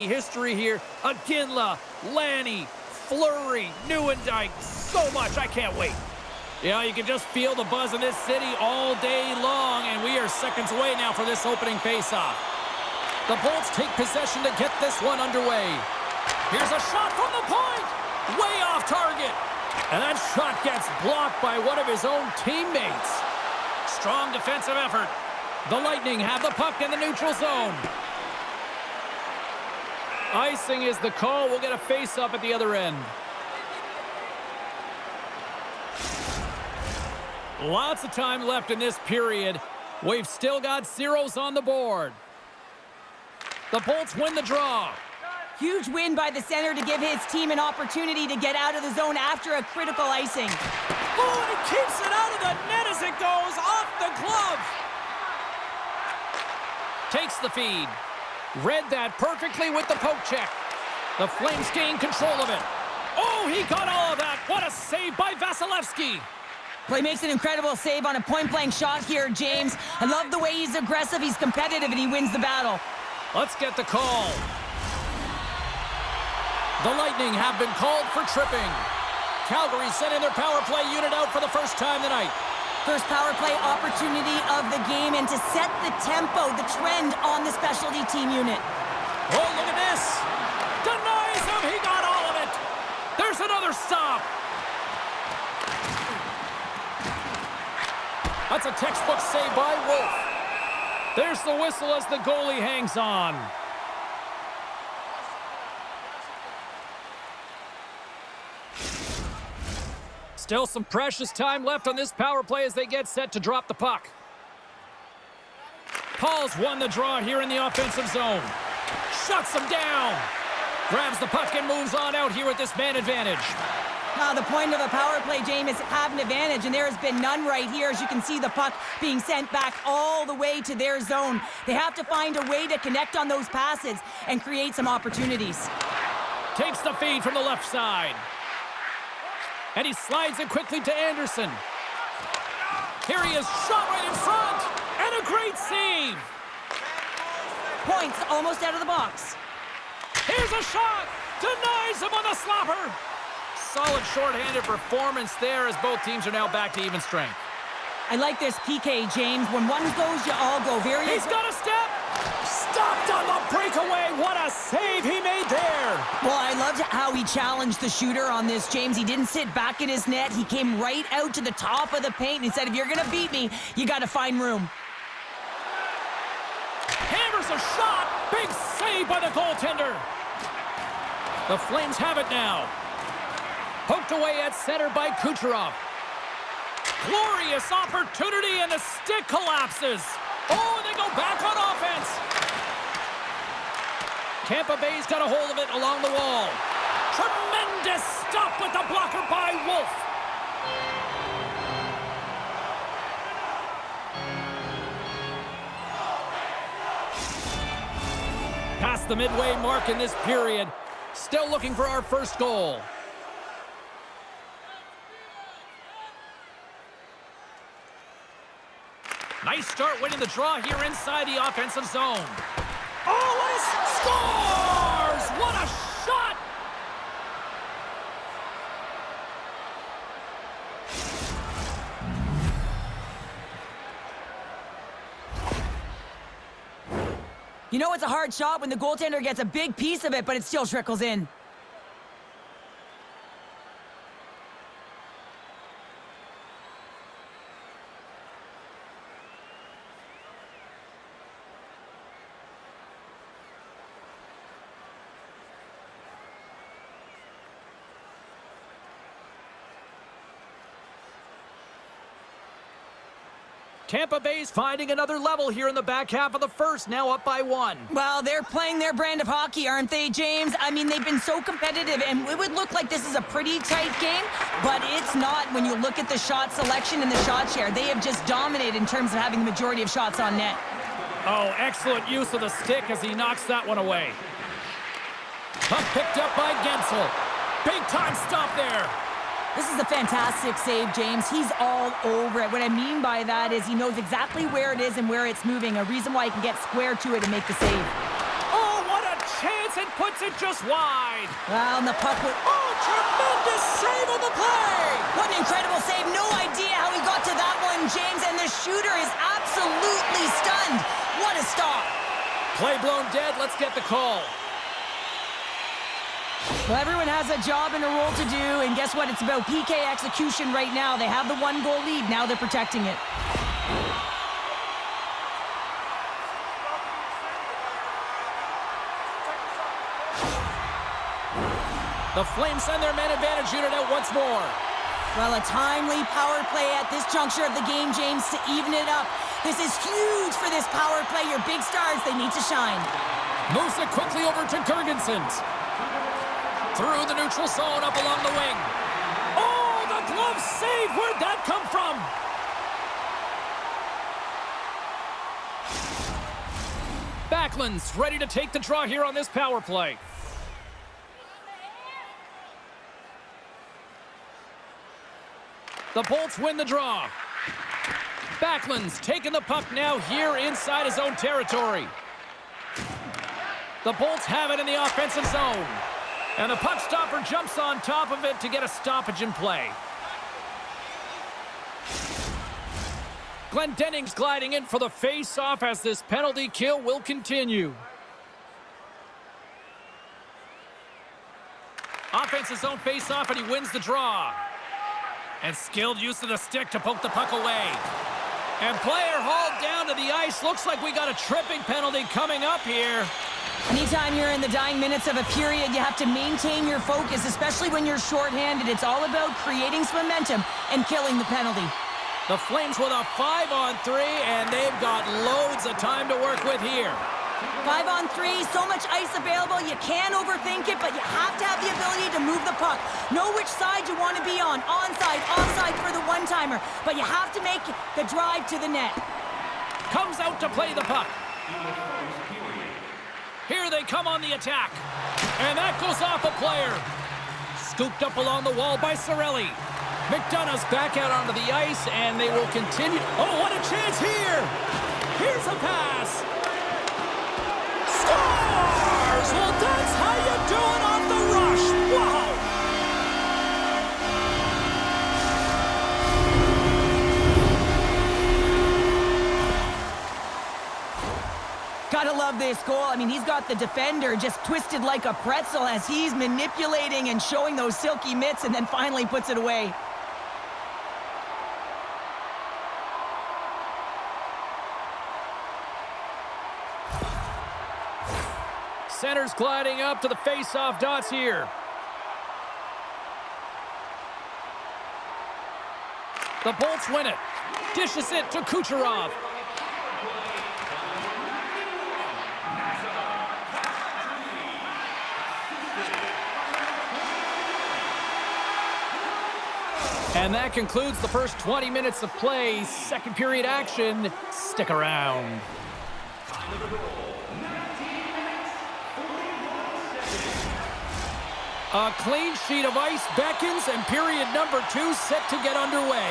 History here. Aginla, Lanny, Fleury, Nieuwendyk. So much. I can't wait. Yeah, you can just feel the buzz in this city all day long, and we are seconds away now for this opening faceoff. The Bolts take possession to get this one underway. Here's a shot from the point. Way off target. And that shot gets blocked by one of his own teammates. Strong defensive effort. The Lightning have the puck in the neutral zone. Icing is the call. We'll get a face-off at the other end. Lots of time left in this period. We've still got zeros on the board. The Bolts win the draw. Huge win by the center to give his team an opportunity to get out of the zone after a critical icing. Oh, and he keeps it out of the net as it goes off the glove. Takes the feed. Read that perfectly with the poke check. The Flames gain control of it. Oh, he got all of that. What a save by Vasilevsky. Well, he makes an incredible save on a point-blank shot here, James. I love the way he's aggressive, he's competitive, and he wins the battle. Let's get the call. The Lightning have been called for tripping. Calgary sending their power play unit out for the first time tonight. First power play opportunity of the game, and to set the tempo, the trend on the specialty team unit. Oh, look at this. Denies him. He got all of it. There's another stop. That's a textbook save by Wolf. There's the whistle as the goalie hangs on. Still some precious time left on this power play as they get set to drop the puck. Paul's won the draw here in the offensive zone. Shuts him down. Grabs the puck and moves on out here with this man advantage. Now, the point of a power play, James, is have an advantage, and there has been none right here. As you can see, the puck being sent back all the way to their zone. They have to find a way to connect on those passes and create some opportunities. Takes the feed from the left side. And he slides it quickly to Anderson. Here he is, shot right in front. And a great save. Points almost out of the box. Here's a shot. Denies him on the slapper. Solid shorthanded performance there as both teams are now back to even strength. I like this PK, James. When one goes, you all go. He's got a step. Stopped on the breakaway. What a save he made there. Well, I loved how he challenged the shooter on this, James. He didn't sit back in his net. He came right out to the top of the paint and said, if you're going to beat me, you got to find room. Hammers a shot. Big save by the goaltender. The Flames have it now. Poked away at center by Kucherov. Glorious opportunity, and the stick collapses. Oh, and they go back on offense. Tampa Bay's got a hold of it along the wall. Tremendous stop with the blocker by Wolf. Past the midway mark in this period. Still looking for our first goal. Nice start winning the draw here inside the offensive zone. Oh, what a scores! What a shot! You know it's a hard shot when the goaltender gets a big piece of it, but it still trickles in. Tampa Bay's finding another level here in the back half of the first, now up by 1. Well, they're playing their brand of hockey, aren't they, James? I mean, they've been so competitive, and it would look like this is a pretty tight game, but it's not when you look at the shot selection and the shot share. They have just dominated in terms of having the majority of shots on net. Oh, excellent use of the stick as he knocks that one away. Puck picked up by Gensel. Big time stop there. This is a fantastic save, James. He's all over it. What I mean by that is he knows exactly where it is and where it's moving, a reason why he can get square to it and make the save. Oh, what a chance, and puts it just wide. Well, and the puck would... Oh, tremendous save on the play. What an incredible save. No idea how he got to that one, James. And the shooter is absolutely stunned. What a stop. Play blown dead. Let's get the call. Well, everyone has a job and a role to do, and guess what? It's about PK execution right now. They have the 1-goal lead. Now they're protecting it. The Flames send their man advantage unit out once more. Well, a timely power play at this juncture of the game, James, to even it up. This is huge for this power play. Your big stars, they need to shine. Moves it quickly over to Gergensons. Through the neutral zone, up along the wing. Oh, the glove save! Where'd that come from? Backlund's ready to take the draw here on this power play. The Bolts win the draw. Backlund's taking the puck now here inside his own territory. The Bolts have it in the offensive zone. And the puck stopper jumps on top of it to get a stoppage in play. Glendenning's gliding in for the face-off as this penalty kill will continue. Offensive zone face-off, and he wins the draw. And skilled use of the stick to poke the puck away. And player hauled down to the ice. Looks like we got a tripping penalty coming up here. Anytime you're in the dying minutes of a period, you have to maintain your focus, especially when you're shorthanded. It's all about creating some momentum and killing the penalty. The Flames with a 5-on-3, and they've got loads of time to work with here. 5-on-3, so much ice available, you can't overthink it, but you have to have the ability to move the puck. Know which side you want to be on, onside, offside for the one-timer, but you have to make the drive to the net. Comes out to play the puck. Here they come on the attack. And that goes off a player. Scooped up along the wall by Cirelli. McDonough's back out onto the ice, and they will continue. Oh, what a chance here! Here's a pass. Scores! Well, that's how you do it on the rush. Wow! Gotta love this goal. I mean, he's got the defender just twisted like a pretzel as he's manipulating and showing those silky mitts, and then finally puts it away. Center's gliding up to the face-off dots here. The Bolts win it. Dishes it to Kucherov. And that concludes the first 20 minutes of play. Second period action. Stick around. A clean sheet of ice beckons, and period number 2 set to get underway.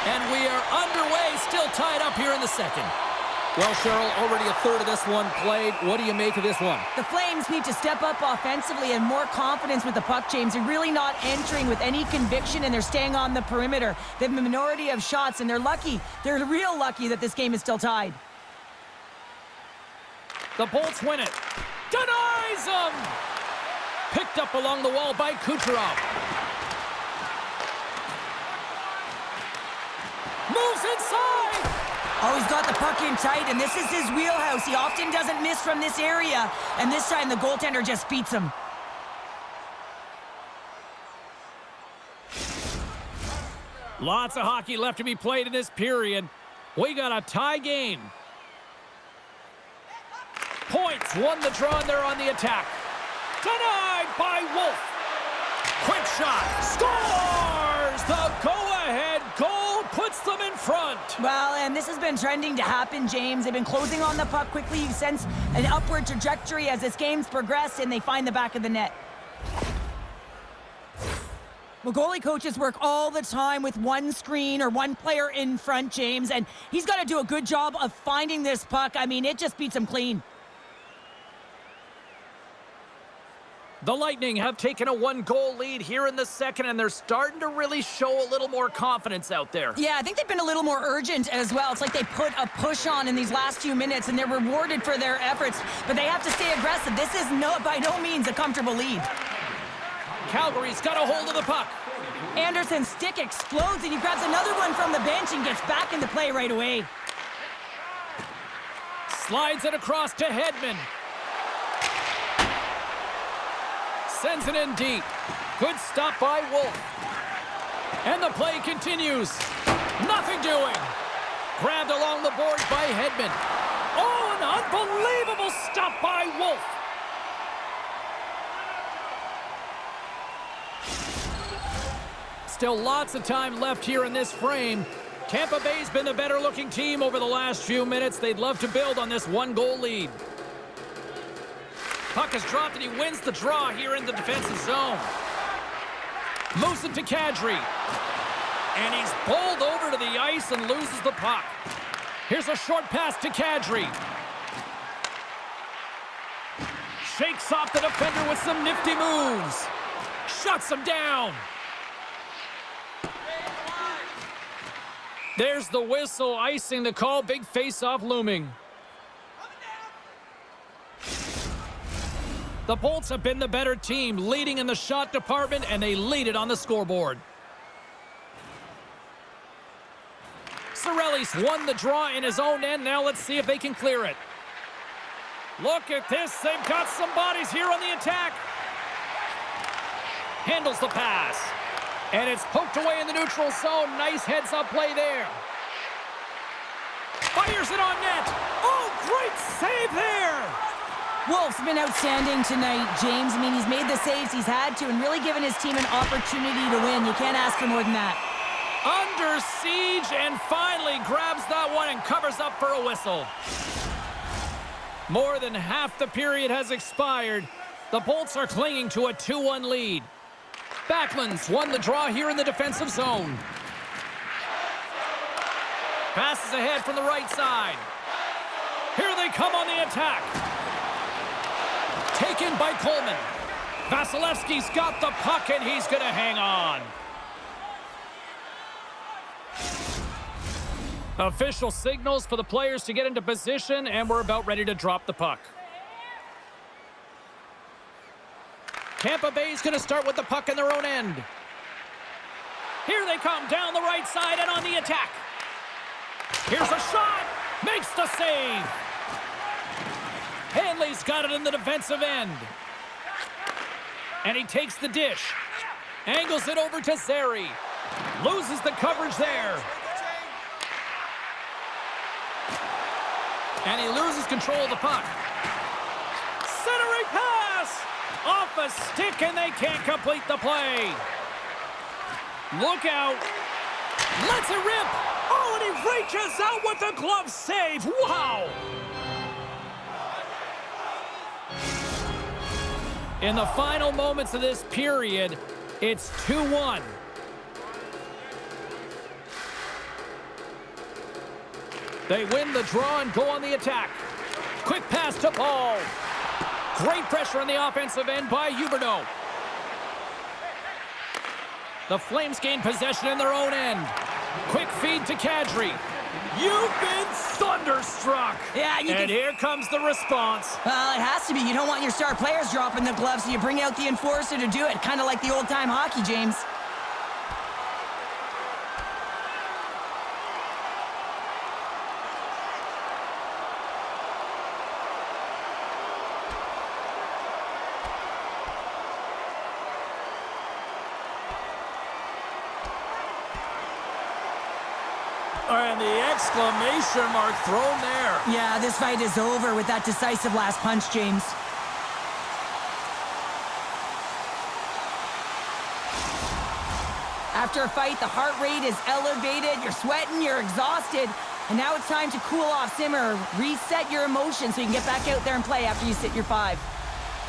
And we are underway, still tied up here in the second. Well, Cheryl, already a third of this one played. What do you make of this one? The Flames need to step up offensively and more confidence with the puck, James. They're really not entering with any conviction, and they're staying on the perimeter. They have a minority of shots, and they're lucky. They're real lucky that this game is still tied. The Bolts win it. Denies him! Picked up along the wall by Kucherov. Moves inside! Oh, he's got the puck in tight, and this is his wheelhouse. He often doesn't miss from this area, and this time the goaltender just beats him. Lots of hockey left to be played in this period. We got a tie game. Points won the draw, and they're on the attack. Denied by Wolf. Quick shot. Scores! The go-ahead goal puts them in front. Well, and this has been trending to happen, James. They've been closing on the puck quickly. You sense an upward trajectory as this game's progressed, and they find the back of the net. Well, goalie coaches work all the time with one screen or one player in front, James, and he's got to do a good job of finding this puck. I mean, it just beats him clean. The Lightning have taken a 1-goal lead here in the second, and they're starting to really show a little more confidence out there. Yeah, I think they've been a little more urgent as well. It's like they put a push on in these last few minutes, and they're rewarded for their efforts. But they have to stay aggressive. This is by no means a comfortable lead. Calgary's got a hold of the puck. Anderson's stick explodes, and he grabs another one from the bench and gets back into play right away. Slides it across to Hedman. Sends it in deep. Good stop by Wolf. And the play continues. Nothing doing. Grabbed along the boards by Hedman. Oh, an unbelievable stop by Wolf. Still lots of time left here in this frame. Tampa Bay's been the better looking team over the last few minutes. They'd love to build on this 1-goal lead. Puck is dropped and he wins the draw here in the defensive zone. Moves it to Kadri. And he's bowled over to the ice and loses the puck. Here's a short pass to Kadri. Shakes off the defender with some nifty moves. Shuts him down. There's the whistle, icing the call. Big face-off looming. The Bolts have been the better team, leading in the shot department, and they lead it on the scoreboard. Cirelli's won the draw in his own end. Now let's see if they can clear it. Look at this. They've got some bodies here on the attack. Handles the pass. And it's poked away in the neutral zone. Nice heads-up play there. Fires it on net. Oh, great save there. Wolf's been outstanding tonight, James. I mean, he's made the saves he's had to and really given his team an opportunity to win. You can't ask for more than that. Under siege and finally grabs that one and covers up for a whistle. More than half the period has expired. The Bolts are clinging to a 2-1 lead. Backlund's won the draw here in the defensive zone. Passes ahead from the right side. Here they come on the attack. Taken by Coleman. Vasilevsky's got the puck and he's going to hang on. Official signals for the players to get into position, and we're about ready to drop the puck. Tampa Bay's going to start with the puck in their own end. Here they come down the right side and on the attack. Here's a shot. Makes the save. Hanley's got it in the defensive end. And he takes the dish. Angles it over to Zary. Loses the coverage there. And he loses control of the puck. Centering pass! Off a stick, and they can't complete the play. Look out. Lets it rip. Oh, and he reaches out with the glove save. Wow! In the final moments of this period, it's 2-1. They win the draw and go on the attack. Quick pass to Paul. Great pressure on the offensive end by Huberdeau. The Flames gain possession in their own end. Quick feed to Kadri. You've been thunderstruck. Yeah, and here comes the response. Well, it has to be. You don't want your star players dropping the gloves, so you bring out the enforcer to do it. Kind of like the old-time hockey, James. And the exclamation mark thrown there. Yeah, this fight is over with that decisive last punch, James. After a fight, the heart rate is elevated, you're sweating, you're exhausted, and now it's time to cool off, simmer, reset your emotions so you can get back out there and play after you sit your 5.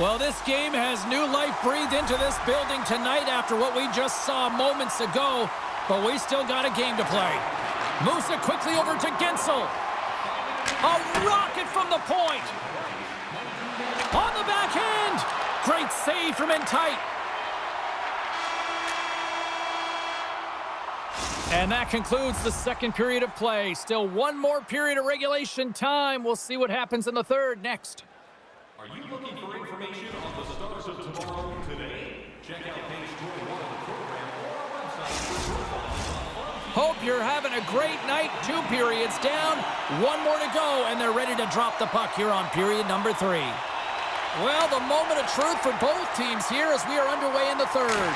Well, this game has new life breathed into this building tonight after what we just saw moments ago, but we still got a game to play. Moves it quickly over to Gensel. A rocket from the point. On the backhand. Great save from in tight. And that concludes the second period of play. Still one more period of regulation time. We'll see what happens in the third next. Are you looking for information on the stars of tomorrow today? Check out page 21 of the program or our website for profiles. Hope you're having a great night. 2 periods down, 1 more to go, and they're ready to drop the puck here on period number 3. Well, the moment of truth for both teams here as we are underway in the third.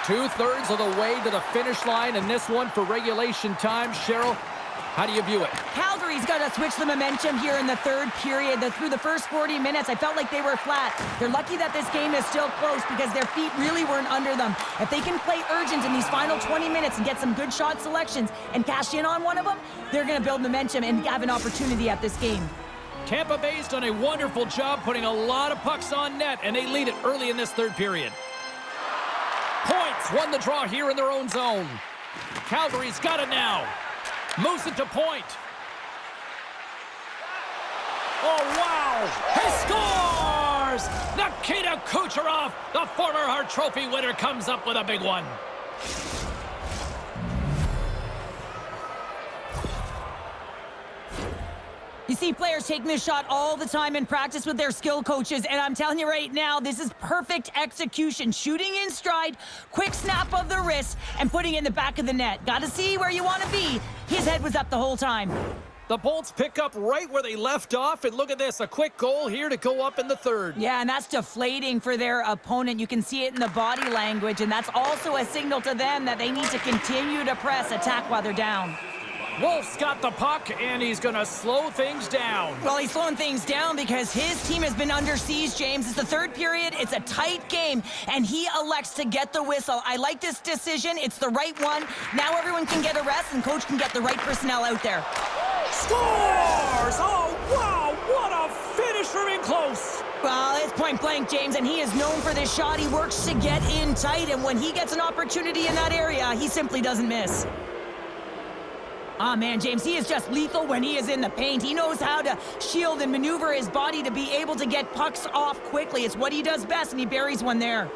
2/3 of the way to the finish line in this one for regulation time. Cheryl, how do you view it? Calgary's got to switch the momentum here in the third period. Through the first 40 minutes, I felt like they were flat. They're lucky that this game is still close because their feet really weren't under them. If they can play urgent in these final 20 minutes and get some good shot selections and cash in on one of them, they're going to build momentum and have an opportunity at this game. Tampa Bay's done a wonderful job putting a lot of pucks on net, and they lead it early in this third period. Points won the draw here in their own zone. Calgary's got it now. Moves it to point. Oh, wow! He scores! Nikita Kucherov, the former Hart Trophy winner, comes up with a big one. You see players taking this shot all the time in practice with their skill coaches, and I'm telling you right now, this is perfect execution. Shooting in stride, quick snap of the wrist, and putting it in the back of the net. Got to see where you want to be. His head was up the whole time. The Bolts pick up right where they left off, and look at this, a quick goal here to go up in the third. Yeah, and that's deflating for their opponent. You can see it in the body language, and that's also a signal to them that they need to continue to press, attack while they're down. Wolf's got the puck, and he's going to slow things down. Well, he's slowing things down because his team has been under siege, James. It's the third period. It's a tight game, and he elects to get the whistle. I like this decision. It's the right one. Now everyone can get a rest, and coach can get the right personnel out there. Scores! Oh, wow! What a finish from in close! Well, it's point blank, James, and he is known for this shot. He works to get in tight, and when he gets an opportunity in that area, he simply doesn't miss. Ah, man, James, he is just lethal when he is in the paint. He knows how to shield and maneuver his body to be able to get pucks off quickly. It's what he does best, and he buries one there.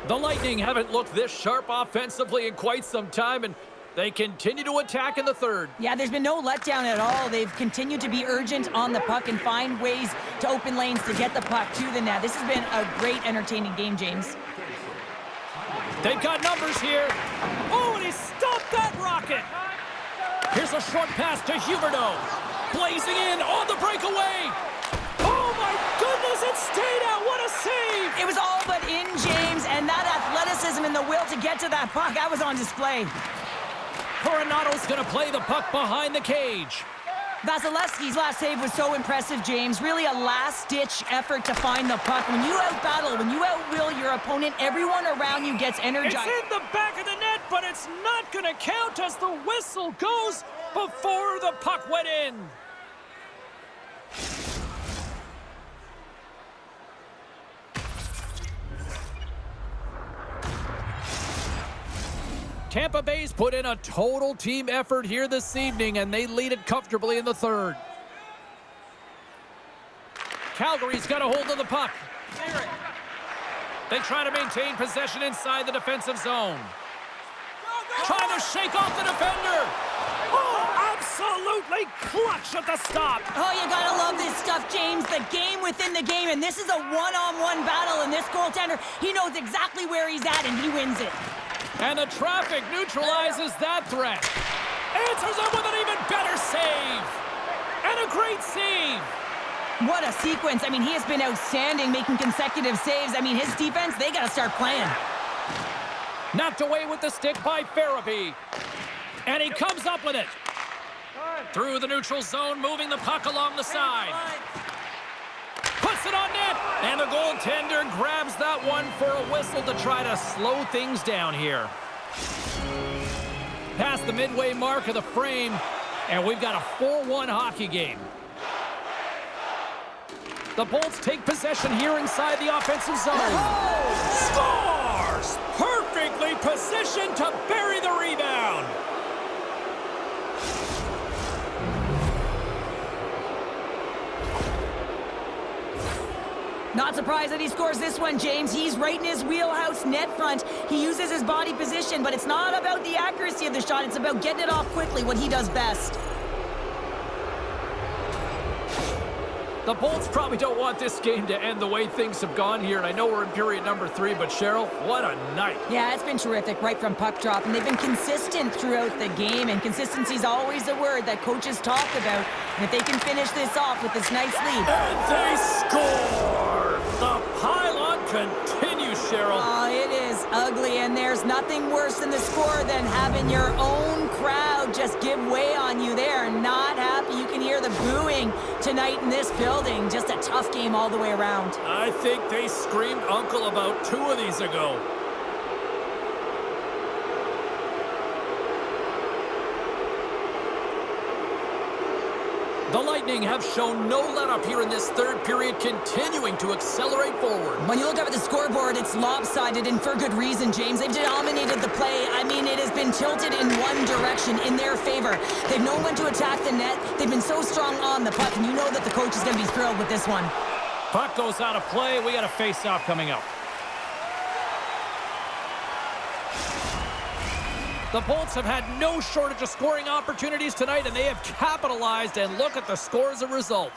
The Lightning haven't looked this sharp offensively in quite some time, and they continue to attack in the third. Yeah, there's been no letdown at all. They've continued to be urgent on the puck and find ways to open lanes to get the puck to the net. This has been a great, entertaining game, James. They've got numbers here. Oh, and he stopped that rocket. Here's a short pass to Huberdeau. Blazing in on the breakaway. Oh, my goodness, it stayed out. What a save. It was all but in, James, and that athleticism and the will to get to that puck, that was on display. Coronato's going to play the puck behind the cage. Vasilevsky's last save was so impressive, James. Really a last-ditch effort to find the puck. When you out-battle, when you out-will your opponent, everyone around you gets energized. It's in the back of the net, but it's not going to count as the whistle goes before the puck went in. Tampa Bay's put in a total team effort here this evening, and they lead it comfortably in the third. Calgary's got a hold of the puck. They try to maintain possession inside the defensive zone. Trying to shake off the defender. Oh, absolutely clutch at the stop. Oh, you gotta love this stuff, James. The game within the game, and this is a one-on-one battle, and this goaltender, he knows exactly where he's at, and he wins it. And the traffic neutralizes that threat. Answers it with an even better save. And a great save. What a sequence. I mean, he has been outstanding making consecutive saves. I mean, his defense, they got to start playing. Knocked away with the stick by Farabee. And he comes up with it. Through the neutral zone, moving the puck along the side. Puts it on net. And the goaltender grabs that one for a whistle to try to slow things down here. Past the midway mark of the frame, and we've got a 4-1 hockey game. The Bolts take possession here inside the offensive zone. Scores! Perfectly positioned to bury the rebound. Not surprised that he scores this one, James. He's right in his wheelhouse net front. He uses his body position, but it's not about the accuracy of the shot. It's about getting it off quickly, what he does best. The Bolts probably don't want this game to end the way things have gone here, and I know we're in period number 3, but Cheryl, what a night. Yeah, it's been terrific right from puck drop, and they've been consistent throughout the game, and consistency is always a word that coaches talk about. And if they can finish this off with this nice lead. And they score! The pylon continues, Cheryl. Oh, it is ugly, and there's nothing worse in the score than having your own crowd just give way on you. They are not happy. You can hear the booing tonight in this building. Just a tough game all the way around. I think they screamed uncle about 2 of these ago. The Lightning have shown no let-up here in this third period, continuing to accelerate forward. When you look up at the scoreboard, it's lopsided, and for good reason, James. They've dominated the play. I mean, it has been tilted in one direction in their favor. They've known when to attack the net. They've been so strong on the puck, and you know that the coach is going to be thrilled with this one. Puck goes out of play. We got a face-off coming up. The Bolts have had no shortage of scoring opportunities tonight, and they have capitalized, and look at the score as a result.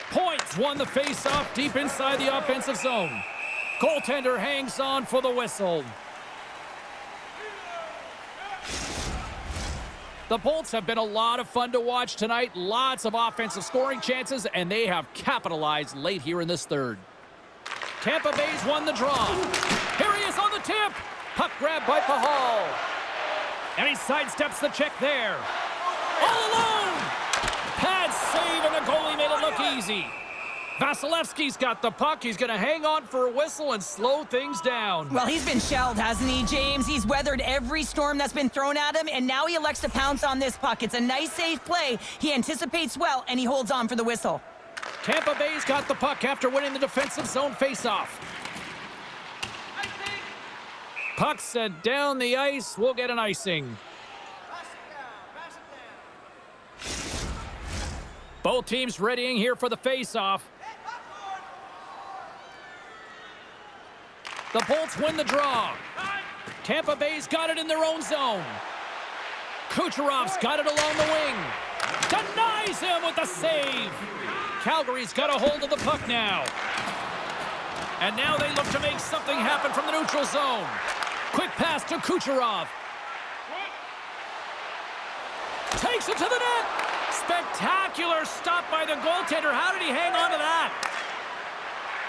Points won the face-off deep inside the offensive zone. Goaltender hangs on for the whistle. The Bolts have been a lot of fun to watch tonight. Lots of offensive scoring chances, and they have capitalized late here in this third. Tampa Bay's won the draw. Here he is on the tip. Puck grab by Pahal. And he sidesteps the check there. All alone! Pad save, and the goalie made it look easy. Vasilevsky's got the puck. He's going to hang on for a whistle and slow things down. Well, he's been shelled, hasn't he, James? He's weathered every storm that's been thrown at him, and now he elects to pounce on this puck. It's a nice, safe play. He anticipates well, and he holds on for the whistle. Tampa Bay's got the puck after winning the defensive zone faceoff. Puck sent down the ice. We'll get an icing. Both teams readying here for the faceoff. The Bolts win the draw. Tampa Bay's got it in their own zone. Kucherov's got it along the wing. Denies him with the save. Calgary's got a hold of the puck now. And now they look to make something happen from the neutral zone. Quick pass to Kucherov. Takes it to the net. Spectacular stop by the goaltender. How did he hang on to that?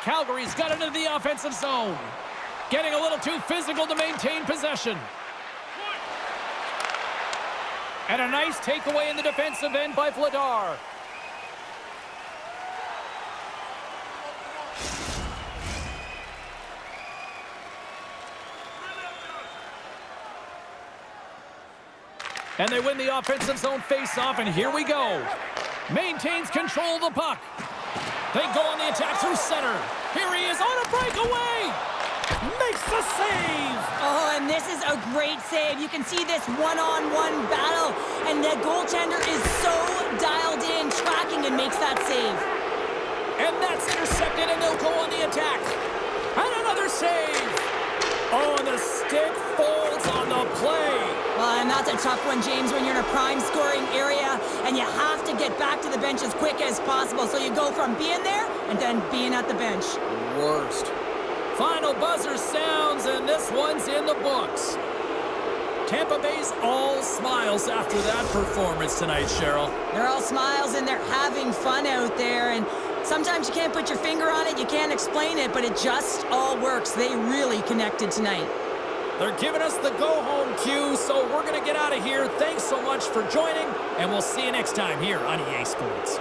Calgary's got it into the offensive zone. Getting a little too physical to maintain possession. And a nice takeaway in the defensive end by Vladar. And they win the offensive zone face-off, and here we go. Maintains control of the puck. They go on the attack through center. Here he is on a breakaway. Makes the save. Oh, and this is a great save. You can see this one-on-one battle, and the goaltender is so dialed in, tracking, and makes that save. And that's intercepted, and they'll go on the attack. And another save. Oh, and the stick folds on the play. Well, and that's a tough one, James, when you're in a prime scoring area and you have to get back to the bench as quick as possible. So you go from being there and then being at the bench. Worst. Final buzzer sounds, and this one's in the books. Tampa Bay's all smiles after that performance tonight, Cheryl. They're all smiles, and they're having fun out there. And sometimes you can't put your finger on it, you can't explain it, but it just all works. They really connected tonight. They're giving us the go-home cue, so we're going to get out of here. Thanks so much for joining, and we'll see you next time here on EA Sports.